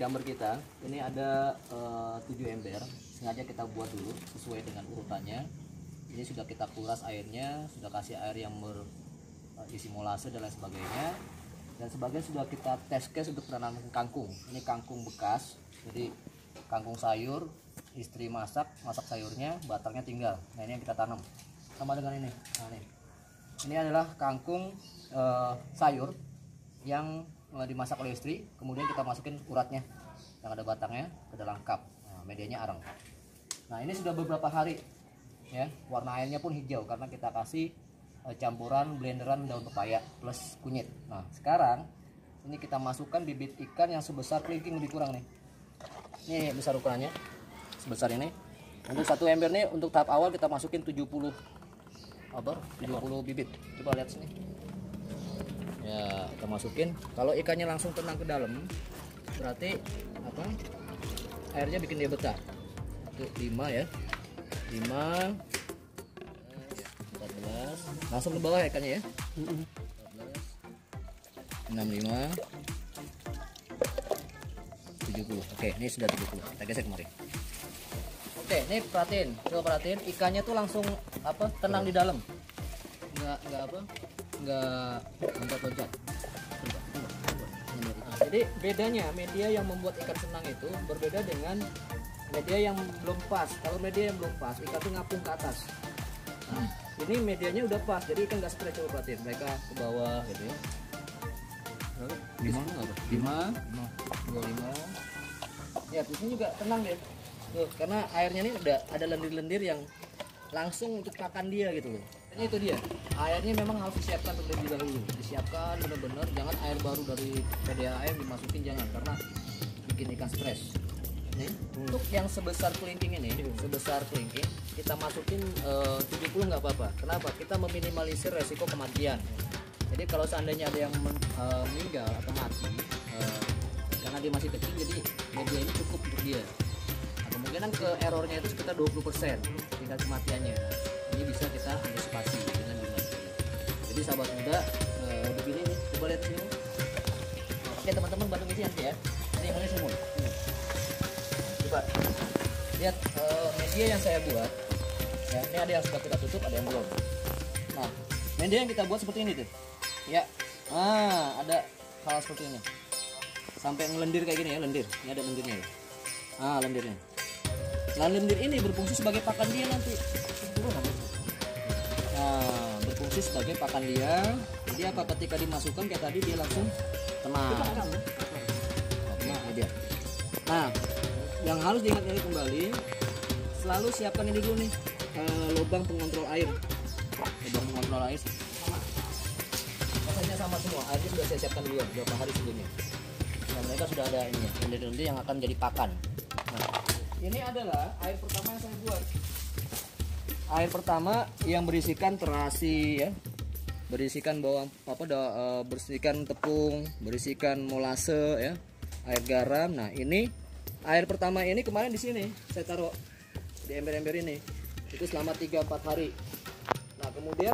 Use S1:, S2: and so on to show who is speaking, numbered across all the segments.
S1: jumper kita ini ada 7 ember. Sengaja kita buat dulu sesuai dengan urutannya. Ini sudah kita kuras airnya, sudah kasih air yang berisi molase dan lain sebagainya. Dan sebagian sudah kita test case untuk penanaman kangkung. Ini kangkung bekas, jadi kangkung sayur, istri masak sayurnya, batangnya tinggal. Nah ini yang kita tanam sama dengan ini. Nah ini adalah kangkung sayur yang dimasak oleh istri, kemudian kita masukin uratnya yang ada batangnya ke dalam cup. Nah, medianya arang. Nah ini sudah beberapa hari ya, warna airnya pun hijau karena kita kasih campuran blenderan daun pepaya plus kunyit. Nah sekarang ini kita masukkan bibit ikan yang sebesar kelingking lebih kurang nih. Ini besar ukurannya sebesar ini. Untuk satu ember nih untuk tahap awal kita masukin 70 bibit. Coba lihat sini. Ya, kita masukin. Kalau ikannya langsung tenang ke dalam, berarti apa? Airnya bikin dia betah. Itu 5 ya. 5 14. Langsung ke bawah ikannya ya. 14. 65. 70. Oke, ini sudah 70. Kita gesek kemari. Oke, ini perhatiin. Coba perhatiin ikannya tuh langsung apa? Tenang di dalam. Enggak loncat-loncat. Jadi bedanya media yang membuat ikan senang itu berbeda dengan media yang belum pas. Kalau media yang belum pas, ikan tuh ngapung ke atas. Nah, ini medianya udah pas, jadi ikan nggak stres. Coba perhatiin, mereka ke bawah gitu ya. 5, 25. Ya, di sini juga tenang deh. Tuh, karena airnya ini udah ada lendir-lendir yang langsung untuk pakan dia gitu loh. Ini itu dia. Airnya memang harus disiapkan terlebih dahulu. Disiapkan benar-benar, jangan air baru dari PDAM dimasukin, jangan, karena bikin ikan stres. Nih, untuk yang sebesar kelingking ini, sebesar kelingking kita masukin 70 nggak apa-apa. Kenapa? Kita meminimalisir resiko kematian. Jadi kalau seandainya ada yang meninggal atau mati karena dia masih kecil, jadi media ini cukup untuk dia. Nah, kemungkinan ke errornya itu sekitar 20% tingkat kematiannya. Ini bisa kita antisipasi dengan jumlah. Jadi sahabat muda begini nih, coba lihat sini. Oke teman-teman, bantu isi nanti ya. Ini yang mana semua. Coba lihat media yang saya buat. Ya, ini ada yang sudah kita tutup, ada yang belum. Nah, media yang kita buat seperti ini tuh. Ya, ada hal seperti ini. Sampai ngelendir kayak gini ya, lendir. Ini ada lendirnya ya. Lendirnya. Nah, lendir ini berfungsi sebagai pakan dia nanti. Nah, berfungsi sebagai pakan dia. Jadi apa, ketika dimasukkan kayak tadi dia langsung tenang. Nah, dia. Nah, yang harus diingat kembali, selalu siapkan ini dulu nih, lubang pengontrol air. Lubang pengontrol air rasanya sama semua. Airnya sudah saya siapkan dulu beberapa hari sebelumnya. Nah, mereka sudah ada ini lendir-lendir yang akan jadi pakan. Nah, ini adalah air pertama yang saya buat. Air pertama yang berisikan terasi ya, berisikan bawang berisikan tepung, berisikan molase ya, air garam. Nah ini air pertama ini kemarin di sini saya taruh di ember-ember ini, itu selama 3-4 hari. Nah kemudian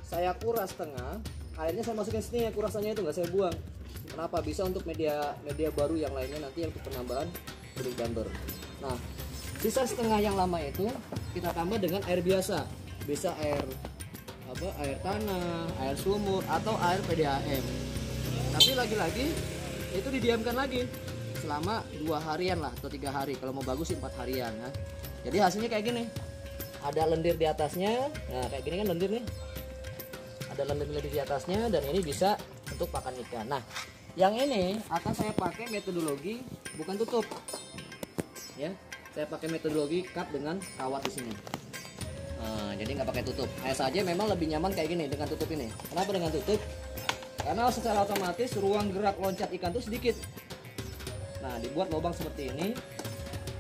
S1: saya kuras setengah, airnya saya masukin sini ya, kurasannya itu nggak saya buang. Kenapa? Bisa untuk media baru yang lainnya nanti untuk penambahan kulit jumper. Nah sisa setengah yang lama itu kita tambah dengan air biasa, bisa air tanah, air sumur, atau air PDAM. Tapi lagi-lagi itu didiamkan lagi selama 2 harian lah atau 3 hari, kalau mau bagus 4 harian ya. Jadi hasilnya kayak gini, ada lendir di atasnya. Nah kayak gini kan lendir nih, ada lendir-lendir di atasnya, dan ini bisa untuk pakan ikan. Nah yang ini akan saya pakai metodologi bukan tutup ya, saya pakai metodologi cut dengan kawat di sini. Nah, jadi nggak pakai tutup. Saya saja memang lebih nyaman kayak gini dengan tutup ini. Kenapa dengan tutup? Karena secara otomatis ruang gerak loncat ikan itu sedikit. Nah, dibuat lubang seperti ini.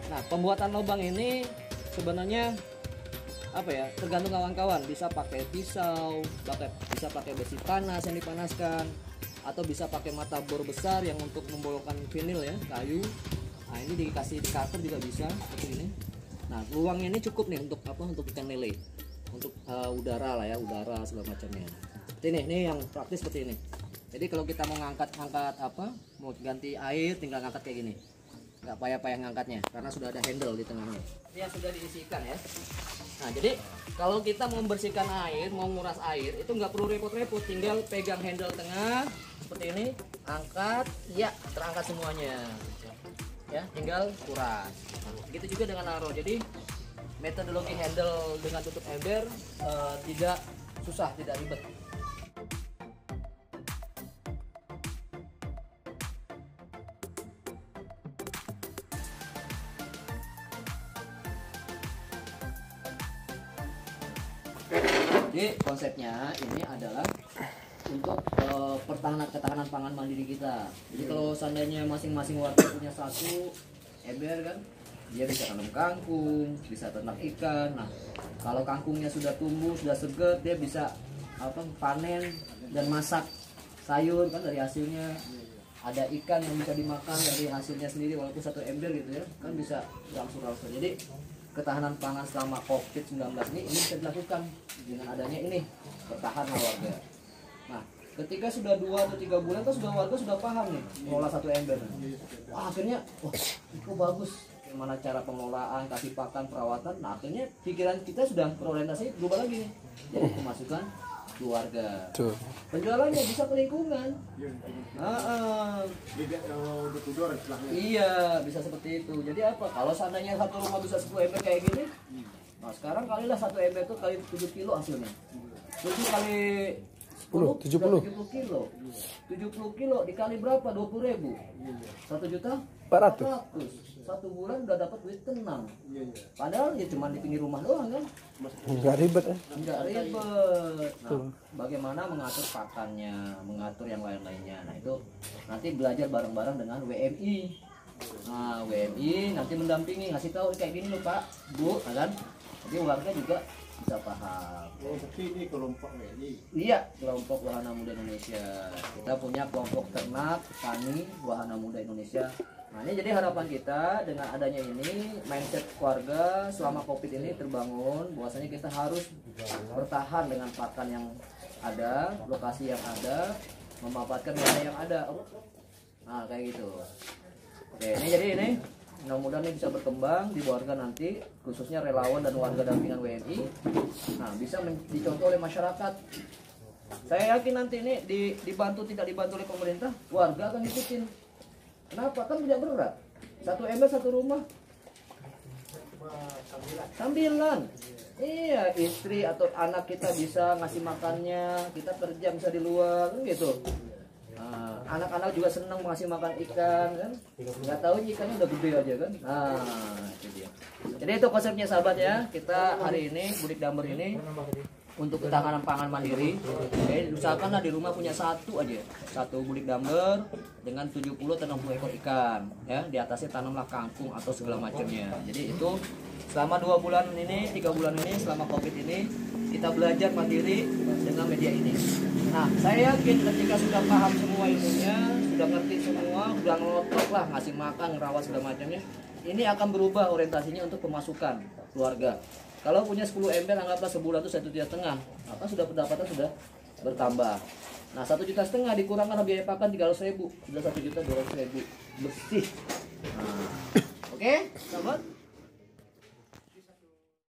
S1: Nah, pembuatan lubang ini sebenarnya apa ya? Tergantung kawan-kawan. Bisa pakai pisau, bisa pakai besi panas yang dipanaskan, atau bisa pakai mata bor besar yang untuk membolokkan vinil ya, kayu. Nah ini dikasih di cutter juga bisa seperti ini. Nah ruangnya ini cukup nih untuk apa? Untuk ikan lele, untuk udara lah ya, udara segala macamnya. Seperti ini yang praktis seperti ini. Jadi kalau kita mau ngangkat apa, mau ganti air, tinggal ngangkat kayak gini. nggak payah-payah ngangkatnya karena sudah ada handle di tengahnya. Ini yang sudah diisikan ya. Nah jadi kalau kita mau membersihkan air, mau nguras air itu nggak perlu repot-repot, tinggal pegang handle tengah seperti ini, angkat, ya terangkat semuanya. Ya tinggal kuras. Nah, gitu juga dengan aro. Jadi metodologi handle dengan tutup ember tidak susah, tidak ribet. Jadi konsepnya ini adalah untuk ketahanan pangan mandiri kita. Jadi kalau seandainya masing-masing warga punya satu ember kan, dia bisa tanam kangkung, bisa ternak ikan. Nah, kalau kangkungnya sudah tumbuh, sudah seger, dia bisa panen dan masak sayur kan dari hasilnya. Ada ikan yang bisa dimakan dari hasilnya sendiri walaupun satu ember gitu ya, kan bisa langsung. Jadi ketahanan pangan selama COVID-19 ini bisa dilakukan dengan adanya ini, bertahan warga. Nah, ketika sudah 2 atau 3 bulan kan warga sudah paham nih mengolah satu ember. Wah, akhirnya itu bagus gimana cara pengelolaan, kasih pakan, perawatan. Nah, akhirnya pikiran kita sudah berorientasi berubah lagi nih. Jadi pemasukan keluarga. Penjualannya bisa ke lingkungan. Iya, bisa seperti itu. Jadi apa? Kalau seandainya satu rumah bisa 10 ember kayak gini, nah sekarang kalilah satu ember itu kali 7 kilo hasilnya. 7 kali 70 kilo. 70 kilo dikali berapa? 20.000. 1.400.000. Satu bulan udah dapat duit tenang. Padahal ya cuma di pinggir rumah doang kan.
S2: Enggak ribet ya.
S1: Enggak ribet. Nah, bagaimana mengatur pakannya, mengatur yang lain-lainnya. Nah, itu nanti belajar bareng-bareng dengan WMI. Nah, WMI nanti mendampingi, ngasih tahu kayak gini loh Pak, Bu, kan? Jadi warga juga bisa paham.
S3: Oh, tapi ini kelompok WMI.
S1: Iya, kelompok Wahana Muda Indonesia. Kita punya kelompok ternak, tani, Wahana Muda Indonesia. Nah, ini jadi harapan kita dengan adanya ini, mindset keluarga selama COVID ini terbangun, bahwasanya kita harus bertahan dengan pakan yang ada, lokasi yang ada, memanfaatkan wilayah yang ada. Nah, kayak gitu. Oke, ini jadi ini mudah-mudahan ini bisa berkembang di warga nanti, khususnya relawan dan warga dampingan WMI. Nah, bisa dicontoh oleh masyarakat. Saya yakin nanti ini dibantu tidak dibantu oleh pemerintah, warga akan ngikutin. Kenapa? Kan tidak berat. Satu ember satu rumah. Sambilan. Iya, istri atau anak kita bisa ngasih makannya, kita kerja bisa di luar, kan gitu. Nah, anak-anak juga senang ngasih makan ikan, kan? Nggak tahu ikannya udah gede aja kan? Nah, itu dia. Jadi itu konsepnya sahabat ya. Kita hari ini Budik Damber ini untuk ketahanan pangan mandiri, usahakanlah di rumah punya satu aja, satu budik damber dengan 70 atau 60 ekor ikan, ya di atasnya tanamlah kangkung atau segala macamnya. Jadi itu selama 2 bulan ini, 3 bulan ini selama COVID ini kita belajar mandiri dengan media ini. Nah, saya yakin ketika sudah paham semua ilmunya, sudah ngerti semua, sudah ngelotok lah ngasih makan, ngerawat segala macamnya, ini akan berubah orientasinya untuk pemasukan keluarga. Kalau punya 10 ember, anggaplah sebulan itu 1,5 juta, maka sudah pendapatan sudah bertambah. Nah, 1,5 juta dikurangkan biaya pakan 300.000, sudah 1.200.000 bersih. Nah, oke, sahabat.